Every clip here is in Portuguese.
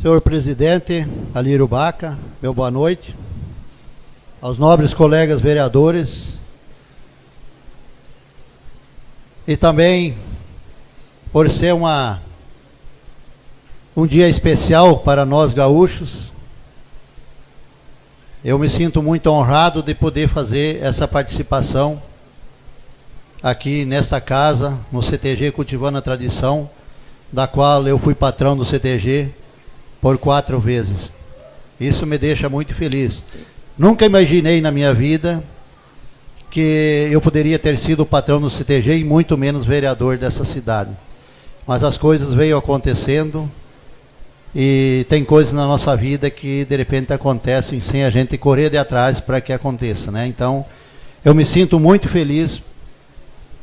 Senhor presidente Alírio Baca, meu boa noite. Aos nobres colegas vereadores. E também, por ser um dia especial para nós gaúchos, eu me sinto muito honrado de poder fazer essa participação aqui nesta casa, no CTG Cultivando a Tradição, da qual eu fui patrão do CTG por 4 vezes. Isso me deixa muito feliz. Nunca imaginei na minha vida que eu poderia ter sido o patrão do CTG e muito menos vereador dessa cidade. Mas as coisas veio acontecendo e tem coisas na nossa vida que de repente acontecem sem a gente correr de atrás para que aconteça, né? Então, eu me sinto muito feliz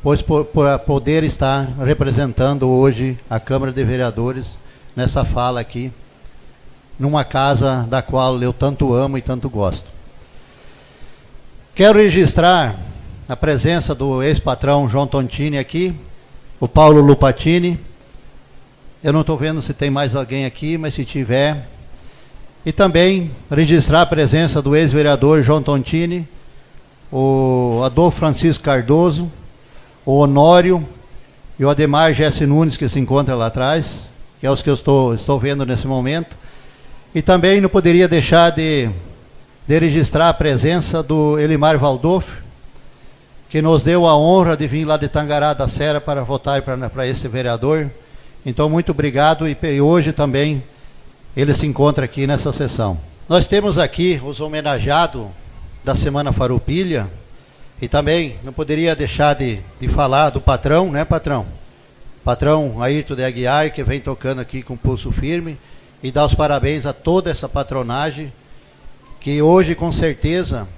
pois por poder estar representando hoje a Câmara de Vereadores nessa fala aqui, numa casa da qual eu tanto amo e tanto gosto. Quero registrar a presença do ex-patrão João Tontini aqui, o Paulo Lupatini. Eu não estou vendo se tem mais alguém aqui, mas se tiver. E também registrar a presença do ex-vereador João Tontini, o Adolfo Francisco Cardoso, o Honório e o Ademar Jesse Nunes, que se encontra lá atrás, que é os que eu estou vendo nesse momento. E também não poderia deixar de registrar a presença do Elimar Valdolfo, que nos deu a honra de vir lá de Tangará da Serra para votar para esse vereador. Então, muito obrigado, e hoje também ele se encontra aqui nessa sessão. Nós temos aqui os homenageados da Semana Farroupilha, e também não poderia deixar de falar do patrão, né, patrão? Patrão Ayrton de Aguiar, que vem tocando aqui com pulso firme, e dar os parabéns a toda essa patronagem, que hoje, com certeza,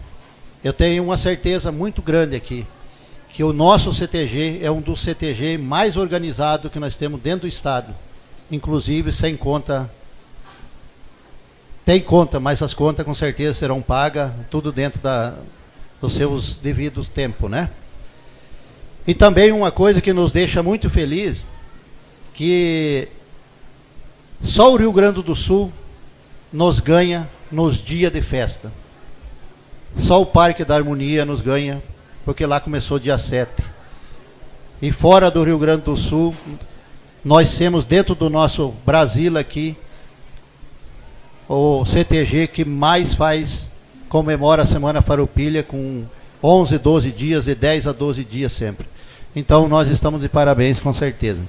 eu tenho uma certeza muito grande aqui, que o nosso CTG é um dos CTG mais organizados que nós temos dentro do estado, inclusive sem conta, tem conta, mas as contas com certeza serão pagas, tudo dentro dos seus devidos tempos, né? E também uma coisa que nos deixa muito feliz, que só o Rio Grande do Sul nos ganha nos dias de festa. Só o Parque da Harmonia nos ganha, porque lá começou dia 7. E fora do Rio Grande do Sul, nós temos dentro do nosso Brasil aqui, o CTG que mais comemora a Semana Farroupilha com 11, 12 dias, de 10 a 12 dias sempre. Então nós estamos de parabéns, com certeza.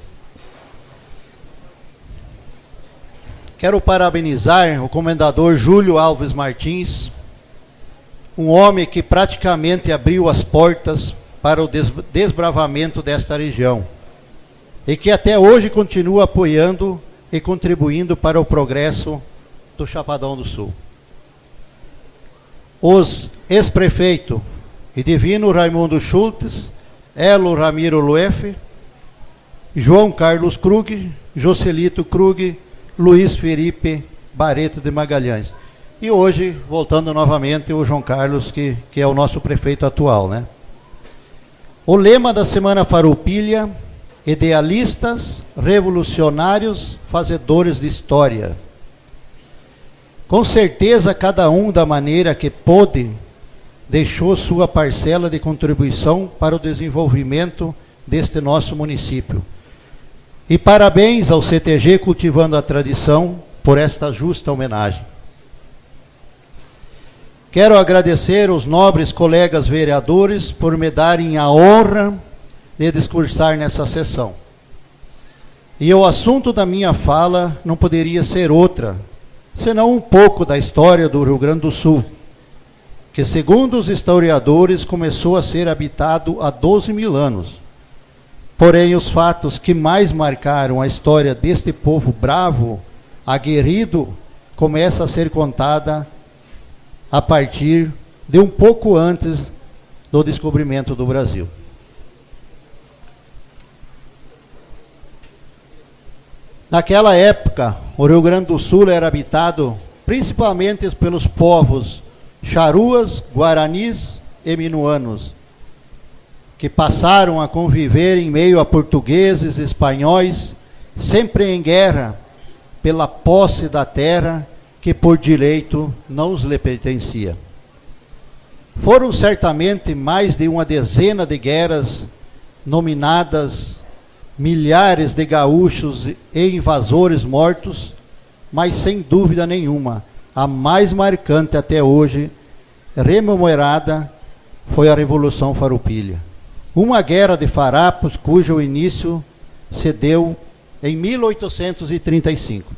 Quero parabenizar o comendador Júlio Alves Martins, um homem que praticamente abriu as portas para o desbravamento desta região e que até hoje continua apoiando e contribuindo para o progresso do Chapadão do Sul. Os ex-prefeitos Edivino Raimundo Schultz, Elo Ramiro Lueff, João Carlos Krug, Joselito Krug, Luiz Felipe Barreto de Magalhães. E hoje, voltando novamente, o João Carlos, que é o nosso prefeito atual, né? O lema da Semana Farroupilha: idealistas, revolucionários, fazedores de história. Com certeza, cada um, da maneira que pôde, deixou sua parcela de contribuição para o desenvolvimento deste nosso município. E parabéns ao CTG Cultivando a Tradição por esta justa homenagem. Quero agradecer aos nobres colegas vereadores por me darem a honra de discursar nessa sessão. E o assunto da minha fala não poderia ser outra, senão um pouco da história do Rio Grande do Sul, que, segundo os historiadores, começou a ser habitado há 12 mil anos. Porém, os fatos que mais marcaram a história deste povo bravo, aguerrido, começa a ser contada a partir de um pouco antes do descobrimento do Brasil. Naquela época, o Rio Grande do Sul era habitado principalmente pelos povos Charuas, Guaranis e Minuanos, que passaram a conviver em meio a portugueses, espanhóis, sempre em guerra, pela posse da terra que por direito não lhe pertencia. Foram certamente mais de uma dezena de guerras, nominadas milhares de gaúchos e invasores mortos, mas sem dúvida nenhuma, a mais marcante até hoje, rememorada, foi a Revolução Farroupilha. Uma guerra de farrapos cujo início se deu em 1835.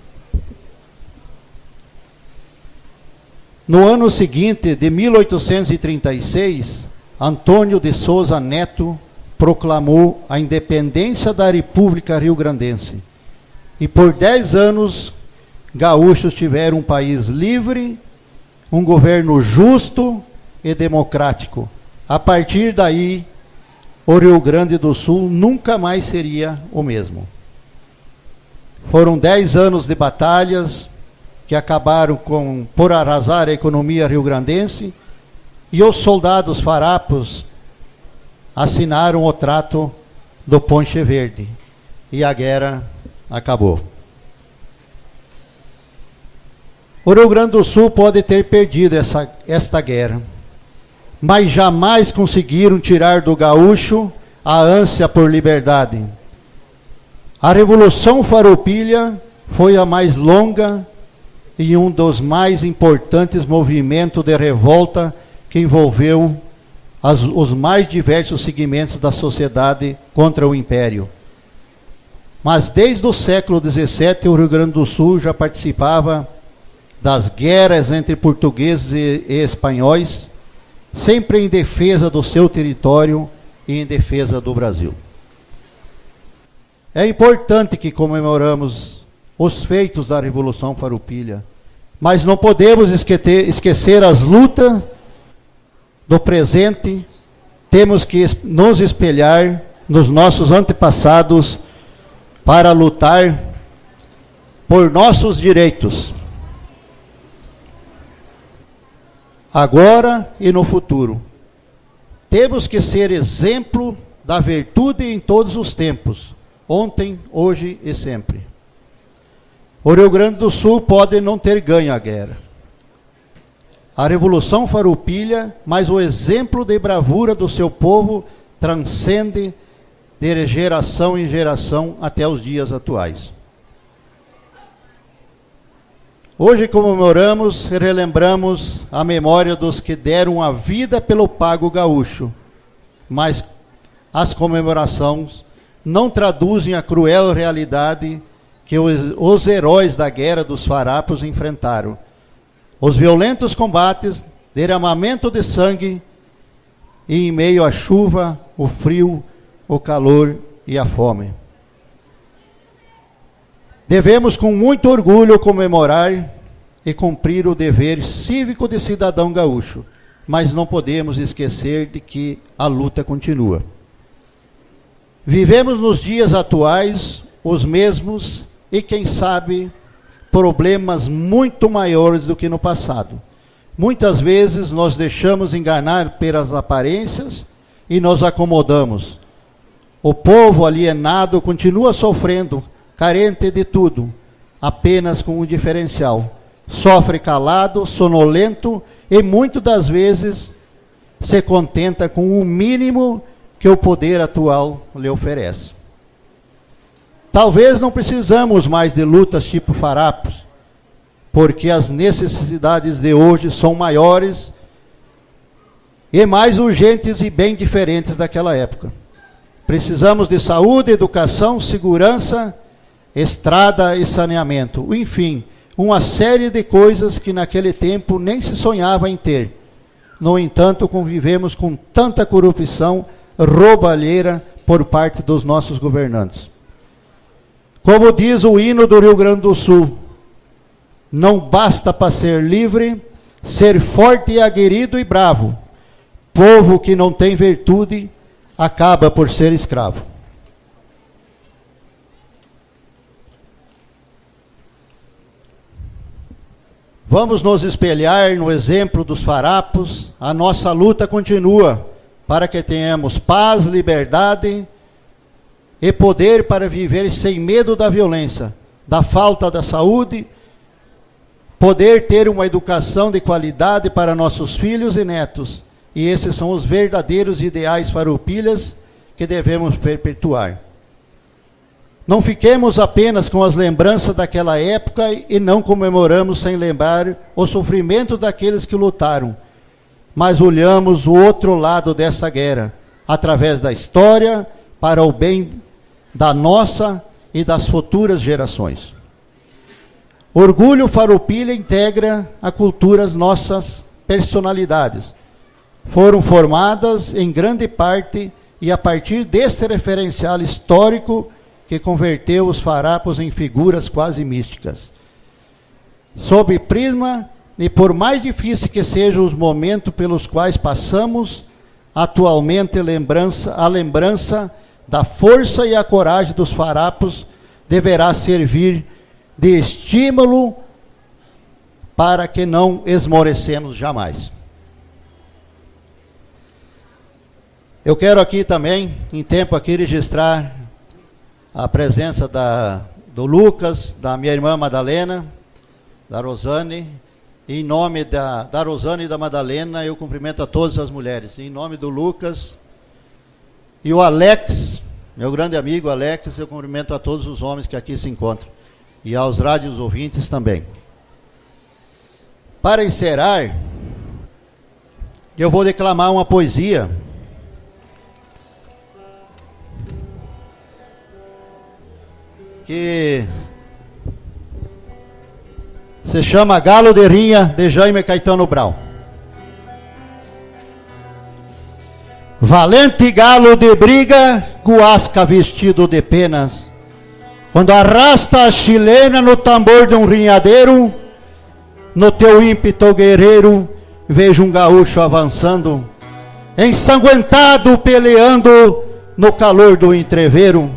No ano seguinte, de 1836, Antônio de Souza Neto proclamou a independência da República Rio-Grandense. E por 10 anos, gaúchos tiveram um país livre, um governo justo e democrático. A partir daí, o Rio Grande do Sul nunca mais seria o mesmo. Foram 10 anos de batalhas que acabaram por arrasar a economia rio-grandense, e os soldados farrapos assinaram o Trato do Ponche Verde, e a guerra acabou. O Rio Grande do Sul pode ter perdido esta guerra, mas jamais conseguiram tirar do gaúcho a ânsia por liberdade. A Revolução Farroupilha foi a mais longa e um dos mais importantes movimentos de revolta que envolveu os mais diversos segmentos da sociedade contra o Império. Mas desde o século XVII, o Rio Grande do Sul já participava das guerras entre portugueses e espanhóis, sempre em defesa do seu território e em defesa do Brasil. É importante que comemoramos os feitos da Revolução Farroupilha, mas não podemos esquecer as lutas do presente. Temos que nos espelhar nos nossos antepassados para lutar por nossos direitos, agora e no futuro. Temos que ser exemplo da virtude em todos os tempos, ontem, hoje e sempre. O Rio Grande do Sul pode não ter ganho a guerra, a Revolução Farroupilha, mas o exemplo de bravura do seu povo transcende de geração em geração até os dias atuais. Hoje comemoramos e relembramos a memória dos que deram a vida pelo pago gaúcho, mas as comemorações não traduzem a cruel realidade que os heróis da Guerra dos Farrapos enfrentaram. Os violentos combates, derramamento de sangue, e em meio à chuva, o frio, o calor e a fome. Devemos com muito orgulho comemorar e cumprir o dever cívico de cidadão gaúcho, mas não podemos esquecer de que a luta continua. Vivemos nos dias atuais os mesmos e, quem sabe, problemas muito maiores do que no passado. Muitas vezes nós deixamos enganar pelas aparências e nos acomodamos. O povo alienado continua sofrendo, carente de tudo, apenas com um diferencial. Sofre calado, sonolento e muitas das vezes se contenta com o mínimo que o poder atual lhe oferece. Talvez não precisamos mais de lutas tipo farrapos, porque as necessidades de hoje são maiores e mais urgentes e bem diferentes daquela época. Precisamos de saúde, educação, segurança, estrada e saneamento. Enfim, uma série de coisas que naquele tempo nem se sonhava em ter. No entanto, convivemos com tanta corrupção roubalheira por parte dos nossos governantes. Como diz o hino do Rio Grande do Sul, não basta para ser livre, ser forte e aguerrido e bravo. Povo que não tem virtude acaba por ser escravo. Vamos nos espelhar no exemplo dos farrapos. A nossa luta continua para que tenhamos paz, liberdade e poder para viver sem medo da violência, da falta da saúde, poder ter uma educação de qualidade para nossos filhos e netos. E esses são os verdadeiros ideais farroupilhas que devemos perpetuar. Não fiquemos apenas com as lembranças daquela época e não comemoramos sem lembrar o sofrimento daqueles que lutaram, mas olhamos o outro lado dessa guerra, através da história, para o bem da nossa e das futuras gerações. Orgulho Farroupilha integra a cultura as nossas personalidades. Foram formadas em grande parte e a partir desse referencial histórico que converteu os farrapos em figuras quase místicas. Sob prisma, e por mais difícil que sejam os momentos pelos quais passamos, atualmente a lembrança da força e a coragem dos farrapos deverá servir de estímulo para que não esmorecemos jamais. Eu quero aqui também, em tempo aqui, registrar a presença do Lucas, da minha irmã Madalena, da Rosane. Em nome da Rosane e da Madalena, eu cumprimento a todas as mulheres. Em nome do Lucas e o Alex, meu grande amigo Alex, eu cumprimento a todos os homens que aqui se encontram. E aos rádios ouvintes também. Para encerrar, eu vou declamar uma poesia que se chama Galo de Rinha, de Jaime Caetano Brau. Valente galo de briga, guasca vestido de penas, quando arrasta a chilena no tambor de um rinhadeiro, no teu ímpeto guerreiro, vejo um gaúcho avançando, ensanguentado, peleando no calor do entreveiro.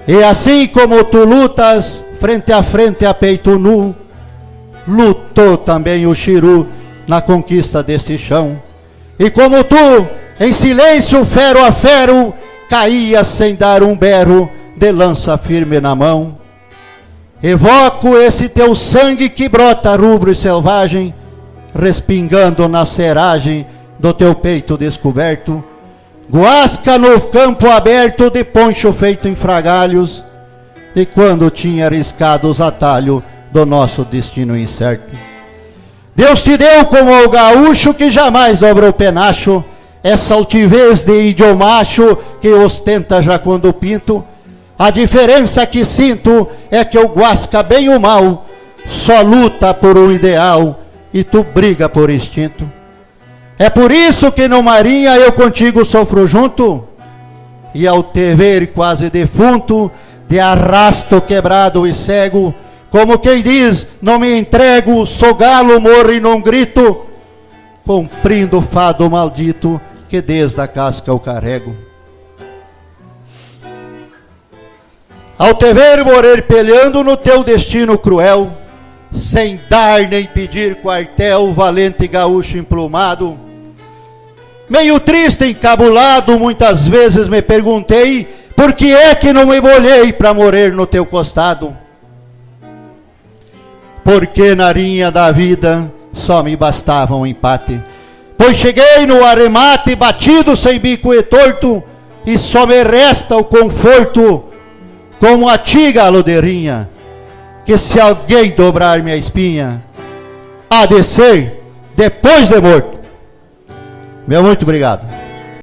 E assim como tu lutas, frente a frente a peito nu, lutou também o Chiru na conquista deste chão. E como tu, em silêncio, fero a fero, caía sem dar um berro, de lança firme na mão. Evoco esse teu sangue que brota rubro e selvagem, respingando na seragem do teu peito descoberto. Guasca no campo aberto de poncho feito em fragalhos, de quando tinha arriscado os atalhos do nosso destino incerto. Deus te deu como ao gaúcho que jamais dobra o penacho, essa altivez de índio macho que ostenta já quando pinto. A diferença que sinto é que o guasca bem o mal só luta por um ideal e tu briga por instinto. É por isso que no Marinha eu contigo sofro junto, e ao te ver quase defunto, de arrasto quebrado e cego, como quem diz, não me entrego, sou galo, morro e não grito, cumprindo o fado maldito que desde a casca eu carrego. Ao te ver morrer peleando no teu destino cruel, sem dar nem pedir quartel, valente gaúcho emplumado, meio triste, encabulado, muitas vezes me perguntei, por que é que não me molhei para morrer no teu costado? Porque na linha da vida só me bastava um empate, pois cheguei no arremate batido sem bico e torto, e só me resta o conforto, como a ti, galo de rinha, que se alguém dobrar minha espinha, há de ser depois de morto. Meu muito obrigado.